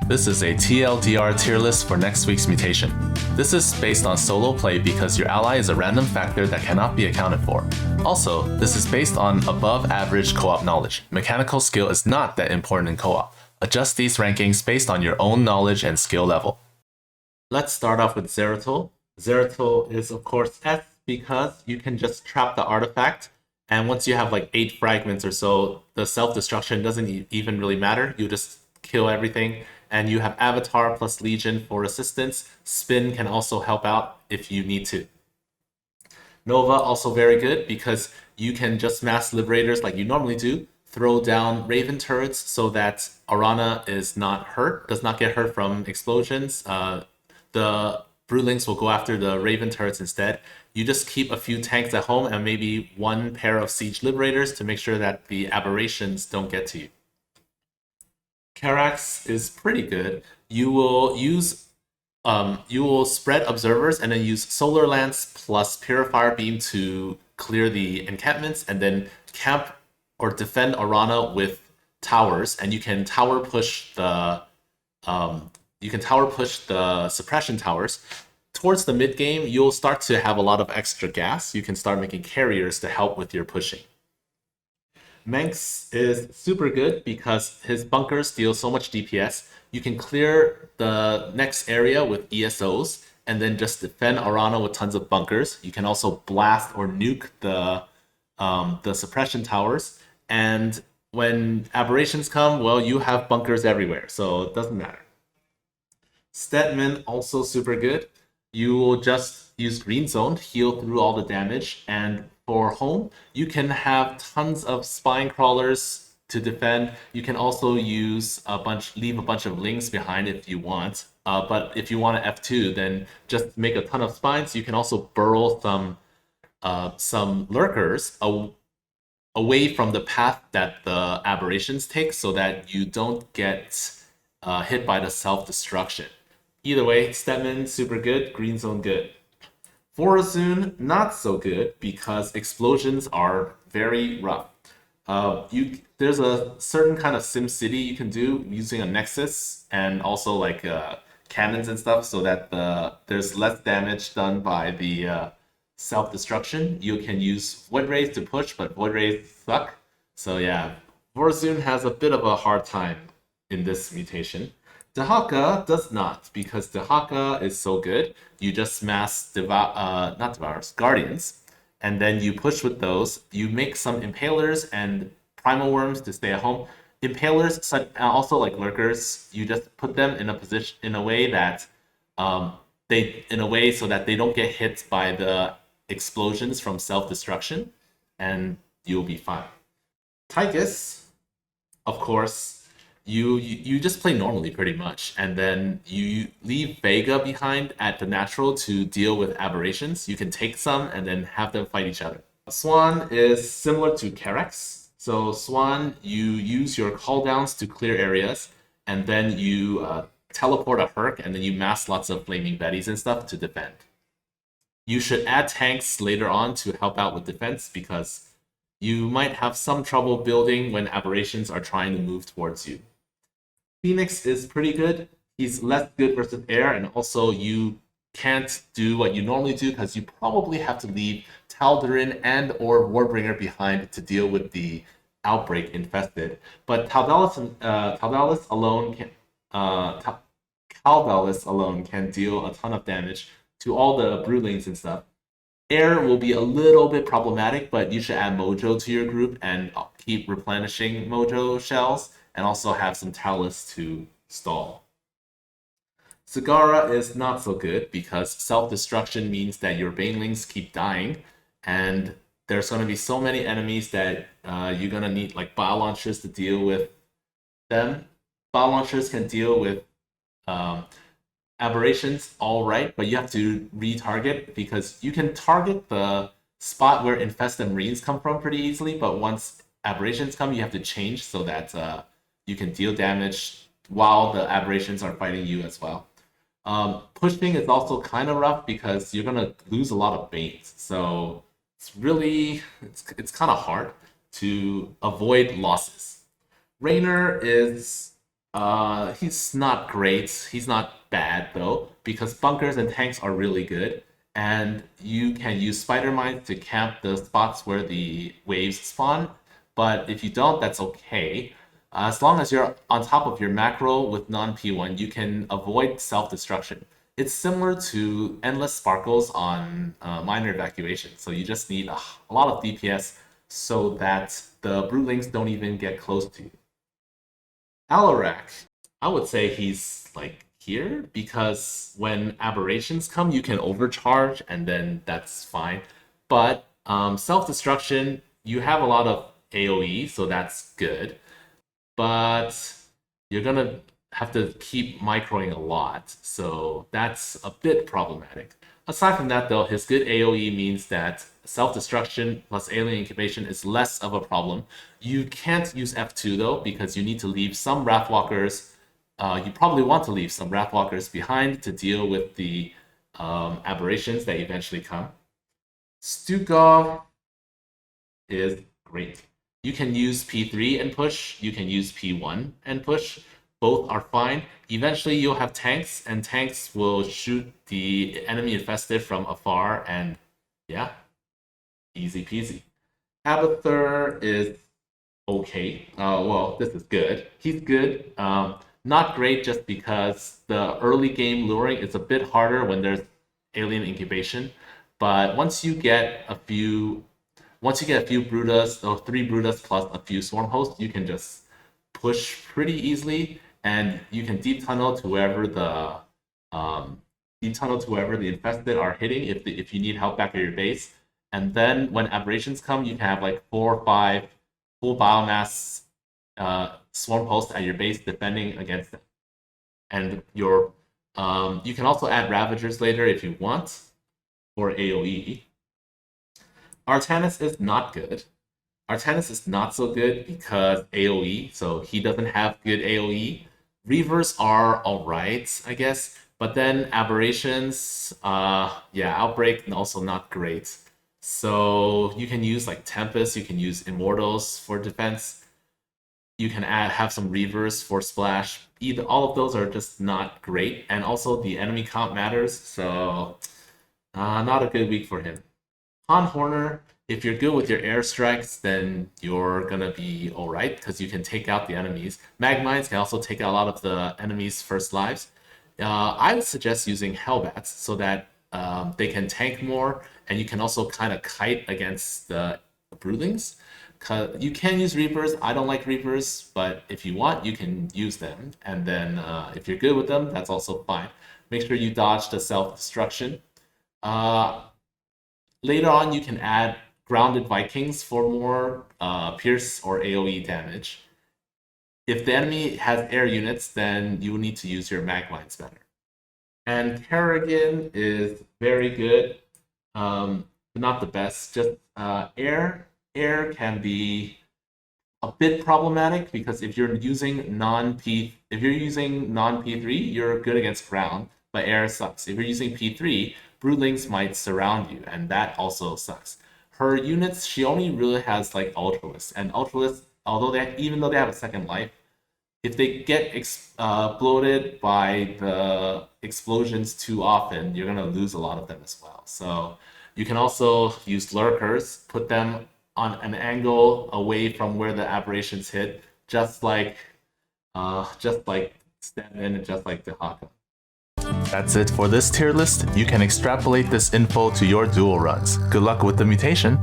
This is a TLDR tier list for next week's Mutation. This is based on solo play because your ally is a random factor that cannot be accounted for. Also, this is based on above average co-op knowledge. Mechanical skill is not that important in co-op. Adjust these rankings based on your own knowledge and skill level. Let's start off with Zeratul. Zeratul is of course S because you can just trap the artifact, and once you have like 8 fragments or so, the self-destruction doesn't even really matter. You just kill everything, and you have Avatar plus Legion for assistance. Spin can also help out if you need to. Nova also very good because you can just mass liberators like you normally do, throw down Raven turrets so that Arana is not hurt, does not get hurt from explosions. The Brewlings will go after the Raven turrets instead. You just keep a few tanks at home and maybe 1 pair of Siege Liberators to make sure that the aberrations don't get to you. Karax is pretty good. You will spread observers and then use Solar Lance plus Purifier Beam to clear the encampments, and then camp or defend Arana with towers, and you can tower push the suppression towers. Towards the mid game, you'll start to have a lot of extra gas. You can start making carriers to help with your pushing. Manx is super good because his bunkers deal so much DPS. You can clear the next area with ESOs and then just defend Arana with tons of bunkers. You can also blast or nuke the suppression towers. And when aberrations come, well, you have bunkers everywhere, so it doesn't matter. Stetman also super good. You will just use Green Zone, heal through all the damage, and for home, you can have tons of spine crawlers to defend. You can also leave a bunch of lings behind if you want. But if you want to F2, then just make a ton of spines. You can also burrow some lurkers away from the path that the aberrations take, so that you don't get hit by the self-destruction. Either way, Stetman super good, Green Zone good. Forazun, not so good because explosions are very rough. There's a certain kind of Sim City you can do using a Nexus and also like cannons and stuff, so that there's less damage done by the self-destruction. You can use Void Rays to push, but Void Rays suck. So yeah, Forazun has a bit of a hard time in this mutation. Dehaka does not, because Dehaka is so good. You just mass Guardians, and then you push with those. You make some Impalers and Primal Worms to stay at home. Impalers, also like Lurkers, you just put them in a position in a way so that they don't get hit by the explosions from self-destruction, and you'll be fine. Tychus, of course. You just play normally pretty much, and then you leave Vega behind at the natural to deal with aberrations. You can take some and then have them fight each other. Swan is similar to Karax. So Swan, you use your cooldowns to clear areas, and then you teleport a Herc, and then you mass lots of Flaming Betties and stuff to defend. You should add tanks later on to help out with defense, because you might have some trouble building when aberrations are trying to move towards you. Phoenix is pretty good. He's less good versus air, and also you can't do what you normally do because you probably have to leave Tal'Darim and or Warbringer behind to deal with the outbreak infested. But Caldalis alone can deal a ton of damage to all the Brewlings and stuff. Air will be a little bit problematic, but you should add Mojo to your group and keep replenishing Mojo shells, and also have some Talus to stall. Sagara is not so good because self-destruction means that your Banelings keep dying, and there's going to be so many enemies that you're going to need like Bile Launchers to deal with them. Bile Launchers can deal with aberrations all right, but you have to retarget, because you can target the spot where infested Marines come from pretty easily, but once aberrations come, you have to change so that you can deal damage while the aberrations are fighting you as well. Pushing is also kind of rough because you're going to lose a lot of Banes, so it's kind of hard to avoid losses. Raynor is He's not great. He's not bad though, because bunkers and tanks are really good, and you can use spider mines to camp the spots where the waves spawn. But if you don't, that's okay. As long as you're on top of your macro with non-P1, you can avoid self-destruction. It's similar to endless sparkles on minor evacuation. So you just need a lot of DPS so that the broodlings don't even get close to you. Alarak, I would say he's like here because when aberrations come, you can overcharge and then that's fine. But self-destruction, you have a lot of AoE, so that's good. But you're gonna have to keep microing a lot, so that's a bit problematic. Aside from that, though, his good AoE means that self-destruction plus alien incubation is less of a problem. You can't use F2 though, because you need to leave some Wrathwalkers. You probably want to leave some Wrathwalkers behind to deal with the aberrations that eventually come. Stukov is great. You can use P3 and push, you can use P1 and push. Both are fine. Eventually you'll have tanks, and tanks will shoot the enemy infested from afar, and yeah, easy peasy. Abathur is okay. Well, this is good. He's good. Not great just because the early game luring is a bit harder when there's alien incubation. But once you get a few Brutus, or 3 Brutus plus a few Swarm Hosts, you can just push pretty easily, and you can deep tunnel to wherever the infested are hitting if you need help back at your base. And then when aberrations come, you can have like 4 or 5 full biomass Swarm Hosts at your base defending against them. And you can also add Ravagers later if you want for AoE. Artanis is not good. Artanis is not so good because AoE, so he doesn't have good AoE. Reavers are alright, I guess, but then aberrations, Outbreak, also not great. So you can use like Tempest, you can use Immortals for defense. You can have some Reavers for splash. All of those are just not great, and also the enemy count matters, so not a good week for him. Han Horner, if you're good with your airstrikes, then you're gonna be alright because you can take out the enemies. Magmines can also take out a lot of the enemies' first lives. I would suggest using Hellbats so that they can tank more, and you can also kind of kite against the broodlings. You can use Reapers. I don't like Reapers, but if you want, you can use them. And then if you're good with them, that's also fine. Make sure you dodge the self-destruction. Later on, you can add Grounded Vikings for more Pierce or AoE damage. If the enemy has air units, then you will need to use your Magmines better. And Kerrigan is very good, but not the best. Just air can be a bit problematic because if you're using non-P3, you're good against ground, but air sucks. If you're using P3, broodlings might surround you, and that also sucks. Her units, she only really has like Ultralisk, and Ultralisk, even though they have a second life, if they get exploded by the explosions too often, you're gonna lose a lot of them as well. So you can also use lurkers, put them on an angle away from where the aberrations hit, just like Stand-in and just like the Haka. That's it for this tier list. You can extrapolate this info to your duel runs. Good luck with the mutation.